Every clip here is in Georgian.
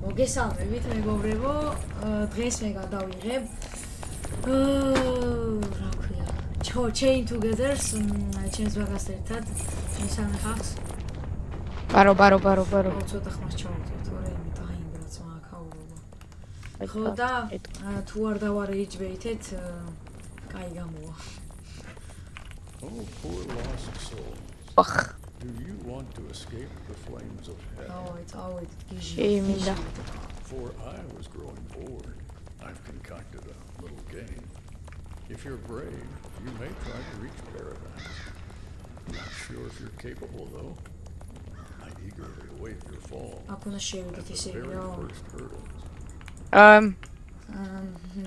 მოგესალმებით მეგობრებო, დღეს მე გადავიღებ რა ქვია, Chain Together-ს ჩემს ვაგას ერთად, მესამე ხალხს. ბარო. ცოტა ხმას ჩავუძვით, თორე იმით აინგრაც მაგაურობა. ხო და თუ არ დავარეიჯბეითეთ, კაი გამოვა. Oh, poor lost soul. Ach. Do you want to escape the flames of hell? It's Minda. For I was growing bored. I've concocted a little game. If you're brave, you may try to reach paradise. Not sure if you're capable, though. I eagerly await your fall. Აკუნა შევიდეთ The ისე, very რა. first hurdle.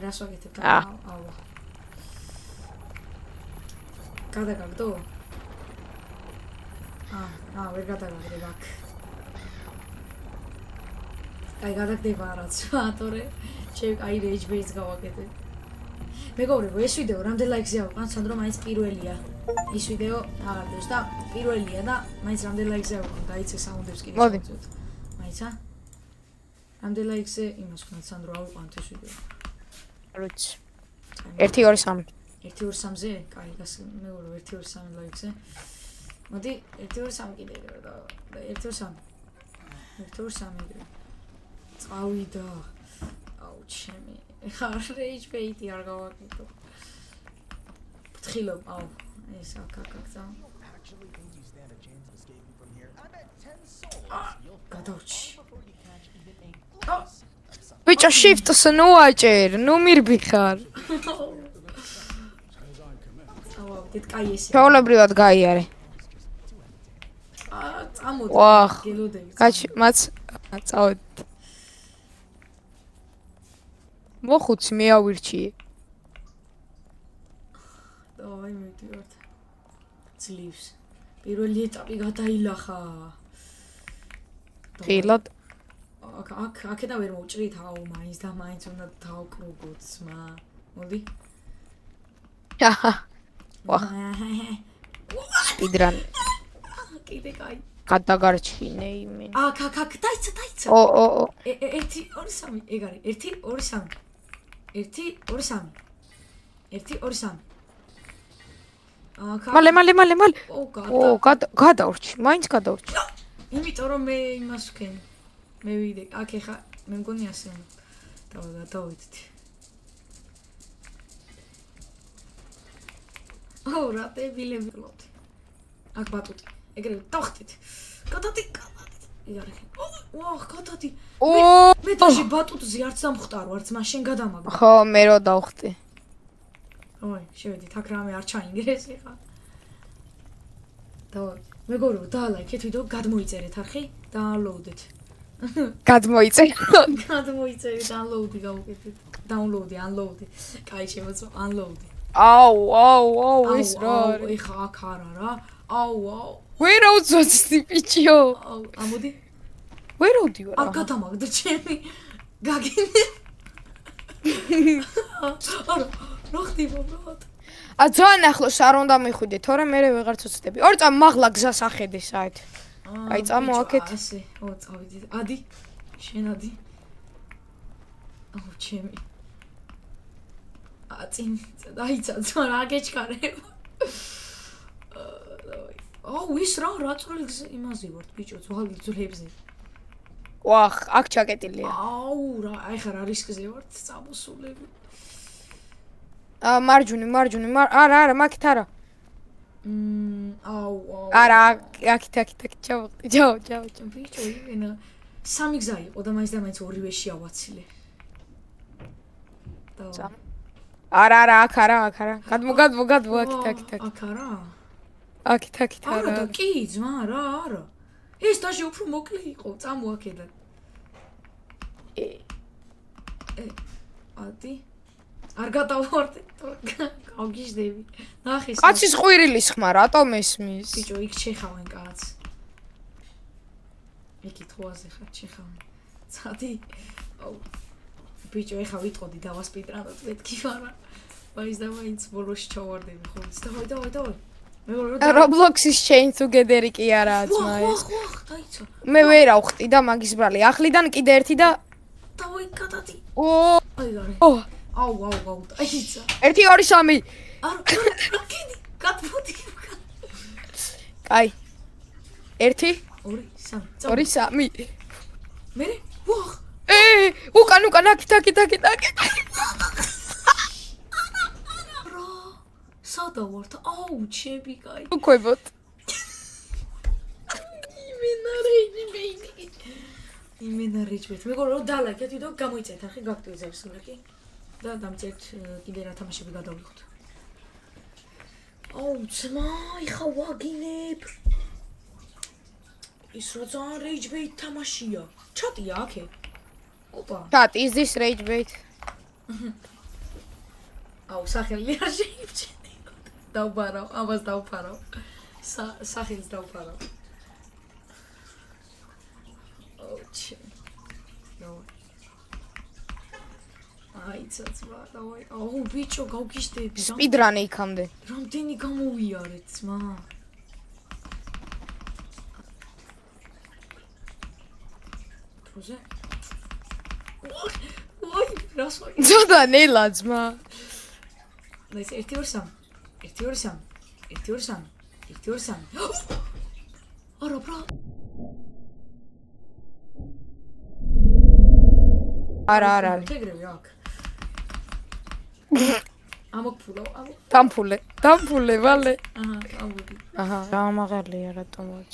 რას ვაკეთებ? ავა. გადაგაგდო? ვერ გადაგაგდებ აქ. აი გადაგდება რაც, თორე ჩემ აი rage base გავაკეთე. მეგობრებო, ეს ვიდეო რამდენ ლაიქს ავყან, სანდრო მაინც პირველია. ის ვიდეო აღარ დევს და პირველია და მაინც რამდენ ლაიქს ავყან, დაიცე საუნდებს კიდე შევწევთ. მაინცა? რამდენ ლაიქზე იმას ვქნათ, სანდრო ავყანთ ეს ვიდეო. როც 1 2 3 1 2 3-ზე? კაი, გას მეგობრებო 1 2 3 ლაიქზე. მოდი 1 2 3 კიდე ეგრე და 1 2 3 1 2 3 ეგრე წავიდა აუ ჩემი ეხლა rage bait-ი არ გავაკეთო ფთხილობ აუ ეს აქ წა გადავჭი ბიჭო shift-ს ნუ აჭერ ნუ მირბიხარ აუ დიდ კაი ესე ჩაოლებრივად გაიარე წამოდი ვახ გელოდები კაჩი მაც წავედი მოხუცი მე ავირჩიე დავაი მივიდივართ ძლივს პირველი ეტაპი გადაილახა ღილად აქედან ვერ მოვჭრით აუ მაინც და მაინც უნდა დავკრუგოთ სმა მოდი ვახ სპიდრან კიდე კაი გადაგარჩინე იმენ აქ დაიცა ო 1 2 3 ეგ არის 1 2 3 1 2 3 1 2 3 მალე ო გადავრჩი მაინც გადავრჩი იმიტომ რომ მე იმას ვქენ მე ვიდე აქ ეხა მე მგონი ასე დავიდეთ ო რა დებილები ვყოთ აქ ბატუტი ეგრე დავხტით გადადი იარი ვახ გადადი მე დაჟე ბატუტზე არც დამხტარო არც მაშინ გადამაგდა ხო მე რო დავხტი ოი შევედით აქ რამე არ ჩაინგრეს ეხა და მეგობრებო დაალაიქეთ ვიდეო გადმოიწერეთ არხი დაუნლოუდეთ გადმოიწერე დაუნლოუდი გავუკეთეთ დაუნლოუდი unload კაი შემოწო unload აუ ეს რა არის ეხა აქ არა აუ ვერ აუძოცდი ბიჭო ამოდი ვერ ავდივარ არ გადამაგდა ჩემი გაგინე არა რა ხდება ბრატ ძალიან ახლოს არ უნდა მიხვიდე თორე მე ვეღარ ცოცდები ორ წამ მაღლა გზას ახედე საით აი წამოაკეთ ასე წავიდი ადი შენ ადი აუ ჩემი აწინ დაიცა რა გეჩქარებ აუ ის რა წვრილი იმაზე ვარ ბიჭო ძვალებზე ვახ აქ ჩაკეტილია აუ რა აი ხარ რისკზე ვარ წამოსულები მარჯვნი არა მაგით არა აუ არა აქით ჩავ ბიჭო იმენა სამი გზა იყო და მაინც ორივეში ავაცილე და არა აქ არა გადმო აქით აქ არა აქით არა და კი ძმა რა არა ეს დაჟე უფრო მოკლე იყო წამოაკედა ადი არ გადავარდე გავგიჟდები ნახე კაცის ყვირილის ხმა რატომ ესმის ბიჭო იქ ჩეხავენ კაც იქით ხოაზე ხარ ჩეხავენ წადი აუ ბიჭო ეხა ვიტყოდი დავასპიდრანოთ მეთქი ვარა მაინც ბოლოში ჩავარდები ხოლმე დავай Roblox-ის Chain Together-ი კი არაა ძმა ეს. დაიცა. მე ვერ ავხტი და მაგის ბრალი. ახლიდან კიდე ერთი და დავაი გადადი. ო აი გარე. ო აუ, დაიცა. 1 2 3 არა, კიდი, გაფუდი. კაი 1 2 3. 2 3 მე ვახ. უკან აკი რა. სადა ვართ? აუ, ჩემი კაი. უქვებოთ იმენა რეჯბეთ. მეგონა რომ დალაიქეთ ვიდეო გამოიწეთ ახლა გააქტივიზებს ლაიკი. და დამწერთ კიდე რა თამაშები გადავიხოთ. აუ, ძმა, იხა ვაგინებ. ის რა ძალიან რეჯბეით თამაშია. ჩატია აქე. ოპა. chat is this rage bait აუ, სახელი არ შეიმჩნი. დავბარავ, ამას დავფარავ. სახელს დავფარავ. ოჩი. დავაი. აი, ცაცვა, დავაი. აუ, ბიჭო, გავგიშდები. speedrun-ი იქამდე რამდენი გამოვიარეთ, ძმა? პროზე? ვაი, რას ვაი? ზოდა ნელა ძმა ნაის 1 2 3. 1 2 3. 1 2 3. 1 2 3. არა, ბრა. არა ეგრევე აქ. ამოფულო. დამფულე ვალე აჰა, ამოდი. აჰა გამაღალია რატომაც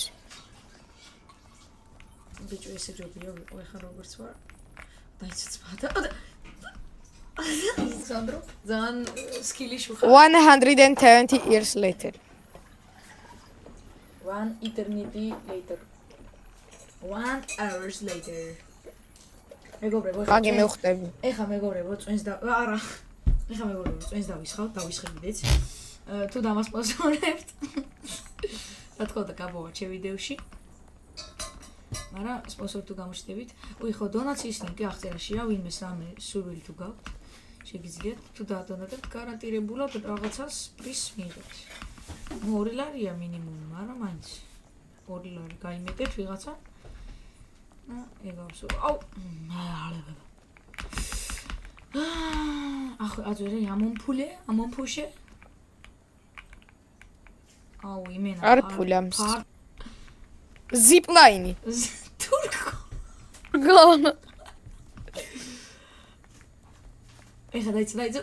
ბიჭო, ესე ჯობია ვიყო ახლა როგორც ვარ. დაიცვა და სანდრო, ძალიან სკილი შუხა. 170 years later 1 eternity later. 1 hours later. მეგობრებო, მაგი მივხვდები ეხა მეგობრებო, წვენს და არა. ეხა მეგობრებო, წვენს დავისხავდეთ. თუ დამასპონსორებთ. რა თქმა უნდა, გაბოვა ჩემ ვიდეოში. მაგრამ სპონსორ თუ გამოჩნდებით, ხო დონაციის ლინკი აღწერაშია, ვინმეს რამე სურვილი თუ გაქვთ, შეგიძლიათ თუ დაადონატებთ, გარანტირებულად რაღაცას პრიზს მიიღებთ. 2 ლარია მინიმუმ, მაგრამ მაინც 2 ლარი გაიმეტეთ ვიღაცა. ეგავს. აუ, ახლა აძვერე ამონფუშე. აუ, იმენა. არ ფულამს zipline თურქო. გონა ეხა დაიცა.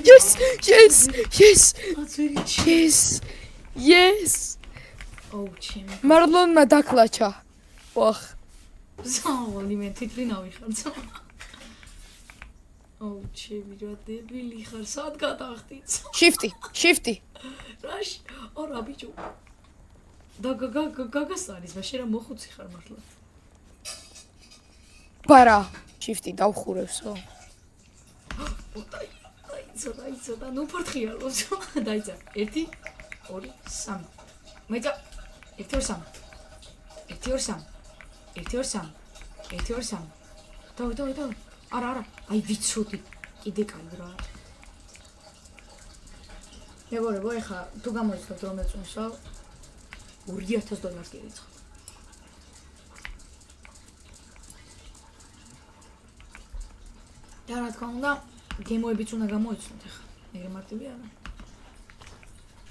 yes აძვერი yes აუ, ჩემი. მარლონმა დაკლაჩა ვახ ზაოლი მე თვითრინავი ხარ ცა. აუ, ჩემი რა დებილი ხარ, სად გადახტი? shifty რაში? არა ბიჭო. და გაგასარის, მაშინ რა მოხუცი ხარ მართლა. ბარა shifty დავხურევსო დაიცა, ნუ ფორთხიალოს. დაიცა. 1 2 3. მეცა 1 2 3. 1 2 3. 1 2 3. 1 2 3. დავი. არა. აი ვიცოდი. კიდე კაი რა. მეგობრებო, ეხა თუ გამოიცნობთ რომ ეწუნსავ $2000 გერიცხავ. და რა თქმა უნდა, გემოებიც უნდა გამოიცნოთ ეხა. ეგრე მარტივი არა.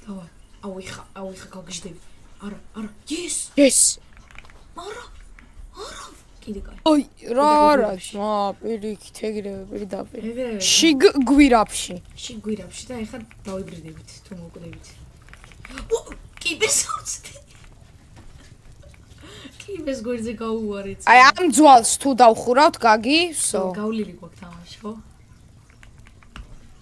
დავაი. აუ, ეხა გავგიჟდები. არა. Yes. არა. კიდე კაი. ой რა პირიქით ეგრევე პირდაპირ ეგრევე. შიგ გვირაბში შიგვირაბში და ეხა დავიბრიდებით თუ მოკვდებით. კიდე სოცდი. კიბეს გვერდზე გაუვარეთ. აი ამ ძვალს თუ დავხურავთ გაგი სო გავლილი გვაქვს თამაში, ხო?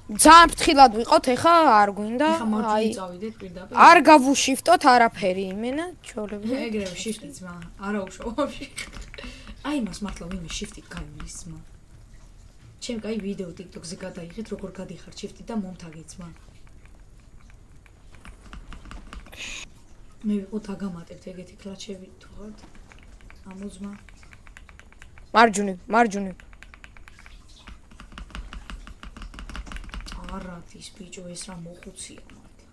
ძალიან ფრთხილად ვიყოთ ეხა არ გვინდა ეხა მარჯვნივ აი წავიდეთ პირდაპირ. არ გავუშიფტოთ არაფერი იმენა ჩოლები ეგრევე შიფტი ძმა, არა უშავებში. აი მას მართლა ვინმე შიფტით გაივლის ძმა. ჩემ კაი ვიდეო TikTok-ზე გადაიღეთ როგორ გადიხარ შიფტი და მომთაგე ძმა. მე ვიყო დაგამატებთ ეგეთი კლაჩები თუ ხართ. ამო ძმა. მარჯვნივ არათის ბიჭო ეს რა მოხუცია მართლა.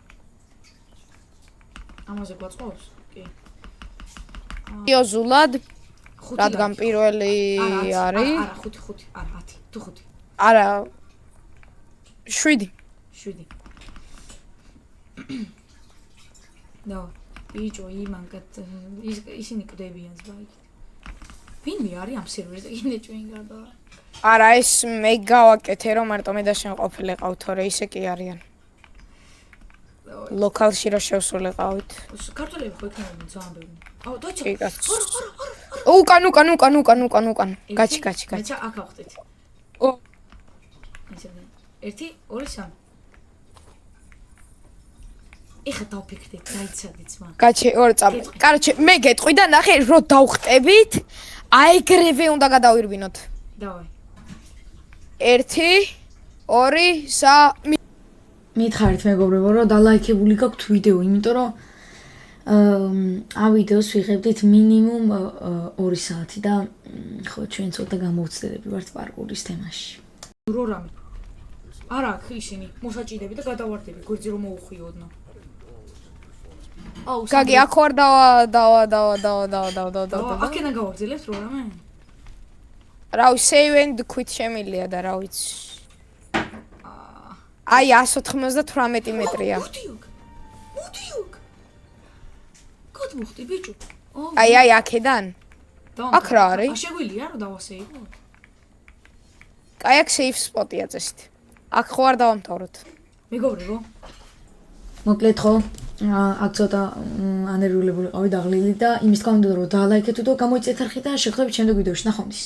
ამაზე გვაწყობს? კი. სერიოზულად რადგან პირველი არის არა 5 არა 10 თუ 5 არა 7 7 და ბიჭო იმანკად ისინი კვდებიან ზბაიგით ვინმე არის ამ სერვერზე იმდე ჩვენ გარდა არა ეს მე გავაკეთე რომ მარტო მე და შენ ყოფილიყავ თორე ისე კი არიან ლოკალში რა შევსულიყავით ქართველები ხო იქნებიან ძალიან ბევრი აუ დაჩა კი კაცო უკან გაჩი მეცა აქ ავხდით ო ესე 1 2 3 ეხა დავფიქრდით დაიცადით ძმა გაჩი ორ წამ კაროჩე მე გეტყვი და ნახე რო დავხტებით აიგრევე უნდა გადავირბინოთ დავაი 1 2 3 მითხარით მეგობრებო რომ დალაიქებული გაქვთ ვიდეო იმიტომ რომ ამ ვიდეოს ვიღებდით მინიმუმ 2 საათი და ხო ჩვენ ცოტა გამოვცდები ვართ პარკურის თემაში რო რამე არა აქ ისინი მოსაჭიდები და გადავარდები გვერდზე რომ მოუხვიოდნო აუ გაგი აქ ვარ დავა აქედან გავაგზავნებთ რო რამე რა ვიცი save and quit შემილია და რა ვიცი აი 198 მეტრია მუდიოგ კოდ მოხდი ბიჭო აი აქედან აქ რა არის შეგვილია რომ დავასეივო აი აქ save spot-ია წესით აქ ხო არ დავამთავროთ მეგობრებო მოკლედ ხო აქ ცოტა ანერვიულებული ყავი დაღლილი და იმის თქმა უნდა რომ დალაიქეთ თუ გამოიწეთ არხი და შეგხვდებით შემდეგ ვიდეოში ნახვამდის